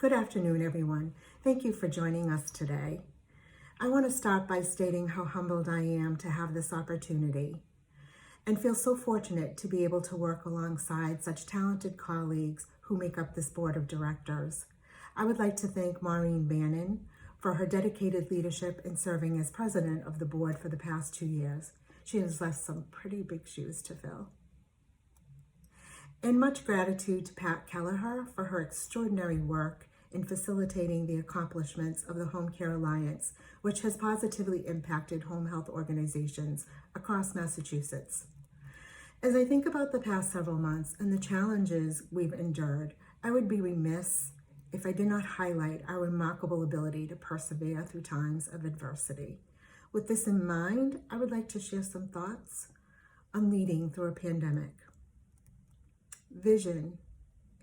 Good afternoon, everyone. Thank you for joining us today. I want to start by stating how humbled I am to have this opportunity and feel so fortunate to be able to work alongside such talented colleagues who make up this board of directors. I would like to thank Maureen Bannon for her dedicated leadership in serving as president of the board for the past 2 years. She has left some pretty big shoes to fill. And much gratitude to Pat Kelleher for her extraordinary work in facilitating the accomplishments of the Home Care Alliance, which has positively impacted home health organizations across Massachusetts. As I think about the past several months and the challenges we've endured, I would be remiss if I did not highlight our remarkable ability to persevere through times of adversity. With this in mind, I would like to share some thoughts on leading through a pandemic. Vision,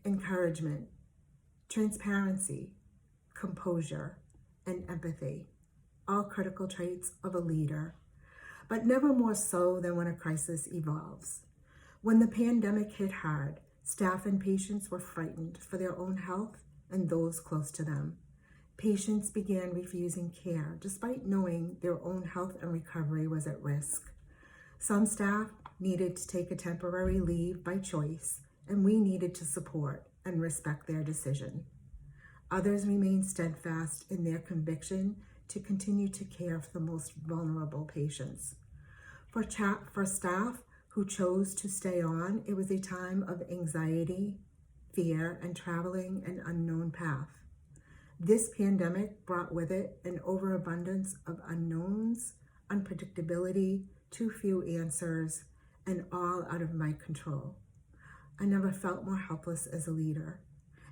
encouragement, transparency, composure, and empathy, all critical traits of a leader, but never more so than when a crisis evolves. When the pandemic hit hard, staff and patients were frightened for their own health and those close to them. Patients began refusing care despite knowing their own health and recovery was at risk. Some staff needed to take a temporary leave by choice, and we needed to support and respect their decision. Others remained steadfast in their conviction to continue to care for the most vulnerable patients. For staff who chose to stay on, it was a time of anxiety, fear, and traveling an unknown path. This pandemic brought with it an overabundance of unknowns, unpredictability, too few answers, and all out of my control. I never felt more helpless as a leader,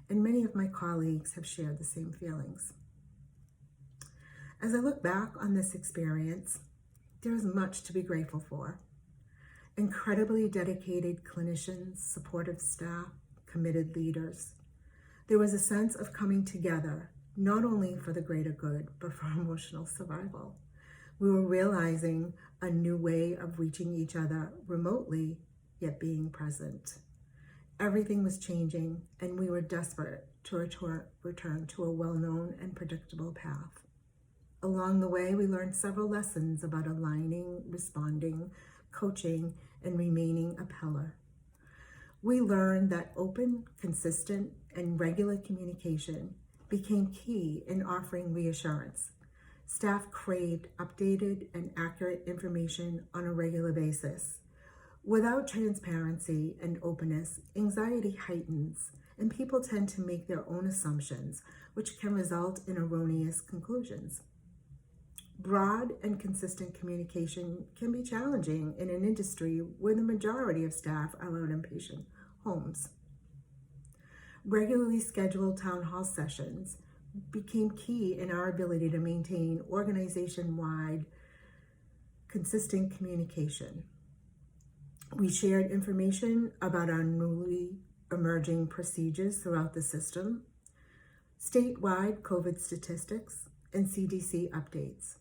and many of my colleagues have shared the same feelings. As I look back on this experience, there is much to be grateful for. Incredibly dedicated clinicians, supportive staff, committed leaders. There was a sense of coming together, not only for the greater good, but for emotional survival. We were realizing a new way of reaching each other remotely, yet being present. Everything was changing, and we were desperate to return to a well-known and predictable path. Along the way, we learned several lessons about aligning, responding, coaching, and remaining a pillar. We learned that open, consistent, and regular communication became key in offering reassurance. Staff craved updated and accurate information on a regular basis. Without transparency and openness, anxiety heightens, and people tend to make their own assumptions, which can result in erroneous conclusions. Broad and consistent communication can be challenging in an industry where the majority of staff are out in patient homes. Regularly scheduled town hall sessions became key in our ability to maintain organization-wide consistent communication. We shared information about our newly emerging procedures throughout the system, statewide COVID statistics, and CDC updates.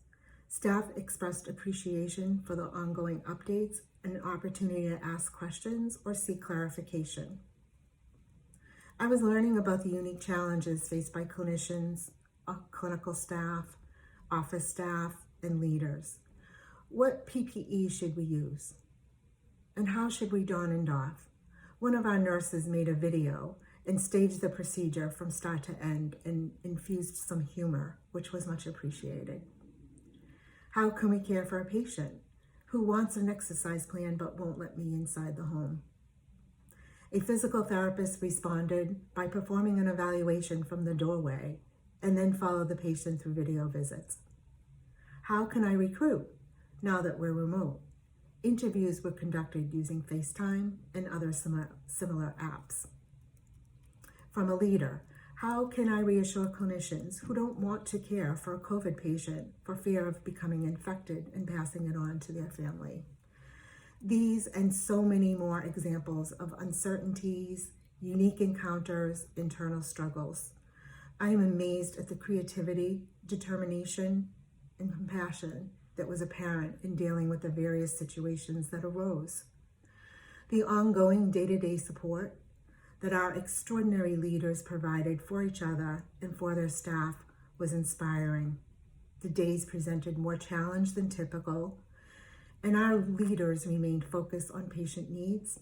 Staff expressed appreciation for the ongoing updates and an opportunity to ask questions or seek clarification. I was learning about the unique challenges faced by clinicians, clinical staff, office staff, and leaders. What PPE should we use? And how should we don and doff? One of our nurses made a video and staged the procedure from start to end and infused some humor, which was much appreciated. How can we care for a patient who wants an exercise plan but won't let me inside the home? A physical therapist responded by performing an evaluation from the doorway and then followed the patient through video visits. How can I recruit now that we're remote? Interviews were conducted using FaceTime and other similar apps. From a leader, how can I reassure clinicians who don't want to care for a COVID patient for fear of becoming infected and passing it on to their family? These and so many more examples of uncertainties, unique encounters, internal struggles. I am amazed at the creativity, determination, and compassion that was apparent in dealing with the various situations that arose. The ongoing day-to-day support, that our extraordinary leaders provided for each other and for their staff was inspiring. The days presented more challenge than typical, and our leaders remained focused on patient needs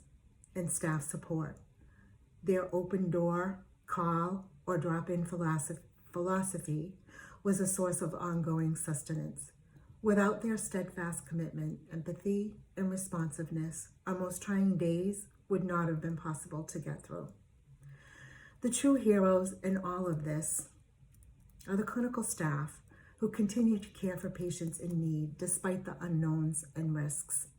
and staff support. Their open door, call, or drop-in philosophy was a source of ongoing sustenance. Without their steadfast commitment, empathy, and responsiveness, our most trying days would not have been possible to get through. The true heroes in all of this are the clinical staff who continue to care for patients in need despite the unknowns and risks.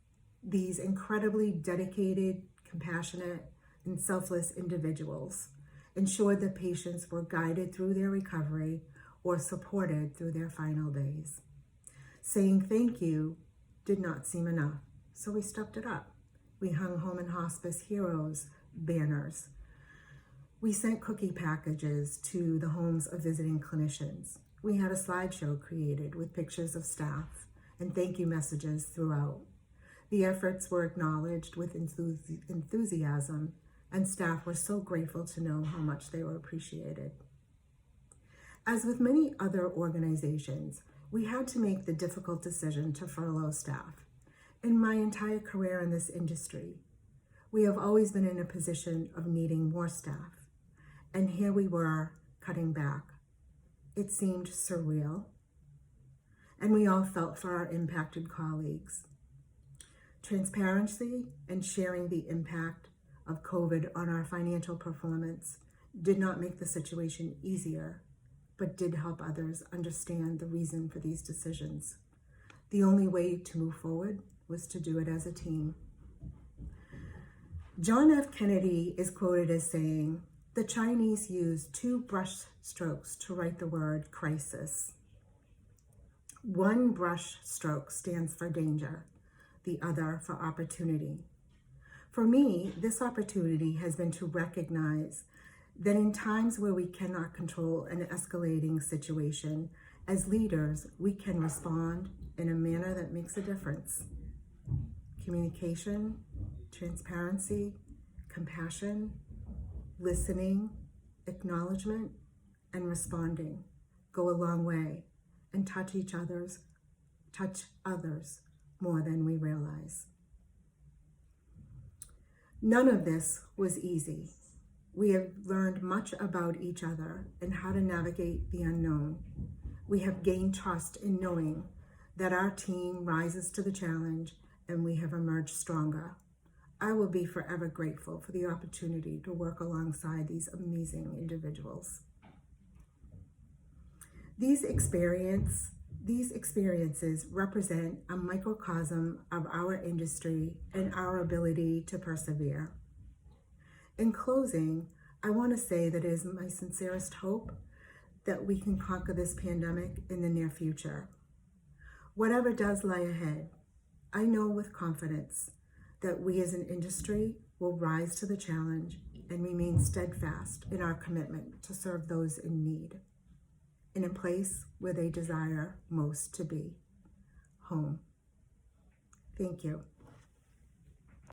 These incredibly dedicated, compassionate, and selfless individuals ensured that patients were guided through their recovery or supported through their final days. Saying thank you did not seem enough, so we stepped it up. We hung Home and Hospice Heroes banners. We sent cookie packages to the homes of visiting clinicians. We had a slideshow created with pictures of staff and thank you messages throughout. The efforts were acknowledged with enthusiasm, and staff were so grateful to know how much they were appreciated. As with many other organizations, we had to make the difficult decision to furlough staff. In my entire career in this industry, we have always been in a position of needing more staff. And here we were cutting back. It seemed surreal. And we all felt for our impacted colleagues. Transparency and sharing the impact of COVID on our financial performance did not make the situation easier, but did help others understand the reason for these decisions. The only way to move forward was to do it as a team. John F. Kennedy is quoted as saying, "The Chinese used 2 brush strokes to write the word crisis. One brush stroke stands for danger, the other for opportunity." For me, this opportunity has been to recognize that in times where we cannot control an escalating situation, as leaders, we can respond in a manner that makes a difference. Communication, transparency, compassion, listening, acknowledgement, and responding go a long way and touch others more than we realize. None of this was easy. We have learned much about each other and how to navigate the unknown. We have gained trust in knowing that our team rises to the challenge and we have emerged stronger. I will be forever grateful for the opportunity to work alongside these amazing individuals. These experiences represent a microcosm of our industry and our ability to persevere. In closing, I want to say that it is my sincerest hope that we can conquer this pandemic in the near future. Whatever does lie ahead, I know with confidence that we as an industry will rise to the challenge and remain steadfast in our commitment to serve those in need, in a place where they desire most to be, home. Thank you.